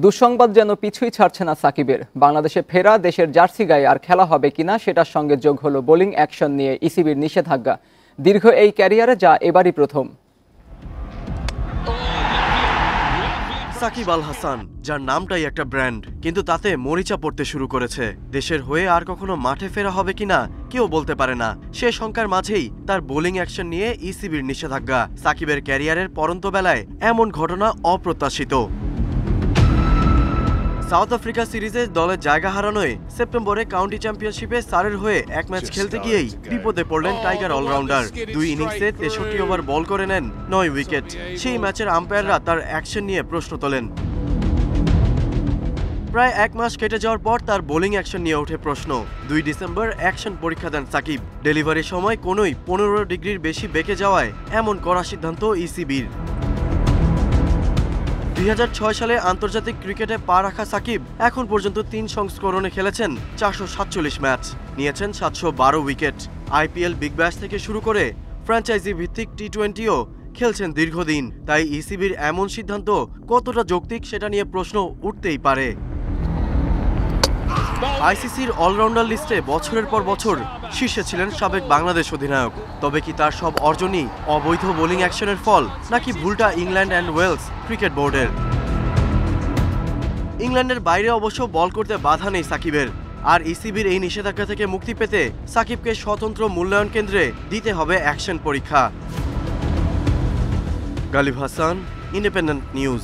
দুঃসংবাদ যেন পিছুই ছাড়ছে না সাকিবের। বাংলাদেশে ফেরা, দেশের জার্সি গায়ে আর খেলা হবে কিনা সেটার সঙ্গে যোগ হলো বোলিং অ্যাকশন নিয়ে ইসিবির নিষেধাজ্ঞা। দীর্ঘ এই ক্যারিয়ারে যা এবারই প্রথম। সাকিব আল হাসান, যার নামটাই একটা ব্র্যান্ড, কিন্তু তাতে মরিচা পড়তে শুরু করেছে। দেশের হয়ে আর কখনো মাঠে ফেরা হবে কিনা কেউ বলতে পারে না। সে শঙ্কার মাঝেই তার বোলিং অ্যাকশন নিয়ে ইসিবির নিষেধাজ্ঞা। সাকিবের ক্যারিয়ারের পরন্ত বেলায় এমন ঘটনা অপ্রত্যাশিত। সাউথ আফ্রিকা সিরিজে দলের জায়গা হারানোয় সেপ্টেম্বরে কাউন্টি চ্যাম্পিয়নশিপে সারের হয়ে এক ম্যাচ খেলতে গিয়েই বিপদে পড়লেন টাইগার অলরাউন্ডার। ২ ইনিংসে ৬৩ ওভার বল করে নেন ৯ উইকেট। সেই ম্যাচের আম্পায়াররা তার অ্যাকশন নিয়ে প্রশ্ন তোলেন। প্রায় ১ মাস কেটে যাওয়ার পর তার বোলিং অ্যাকশন নিয়ে ওঠে প্রশ্ন। ২ ডিসেম্বর অ্যাকশন পরীক্ষা দেন সাকিব। ডেলিভারির সময় কোনোই ১৫ ডিগ্রির বেশি বেঁকে যাওয়ায় এমন কড়া সিদ্ধান্ত ইসিবির। ২০০৬ সালে আন্তর্জাতিক ক্রিকেটে পা রাখা সাকিব এখন পর্যন্ত ৩ সংস্করণে খেলেছেন ৪৪৭ ম্যাচ, নিয়েছেন ৭১২ উইকেট। আইপিএল, বিগ ব্যাশ থেকে শুরু করে ফ্র্যাঞ্চাইজি ভিত্তিক টি-20ও খেলছেন দীর্ঘদিন। তাই ইসিবির এমন সিদ্ধান্ত কতটা যৌক্তিক সেটা নিয়ে প্রশ্ন উঠতেই পারে। আইসিসির অলরাউন্ডার লিস্টে বছরের পর বছর শীর্ষে ছিলেন সাবেক বাংলাদেশ অধিনায়ক। তবে কি তার সব অর্জনই অবৈধ বোলিং অ্যাকশনের ফল, নাকি ভুলটা ইংল্যান্ড অ্যান্ড ওয়েলস ক্রিকেট বোর্ডের? ইংল্যান্ডের বাইরে অবশ্য বল করতে বাধা নেই সাকিবের। আর ইসিবির এই নিষেধাজ্ঞা থেকে মুক্তি পেতে সাকিবকে স্বতন্ত্র মূল্যায়ন কেন্দ্রে দিতে হবে অ্যাকশন পরীক্ষা। Galib Hasan, independent news.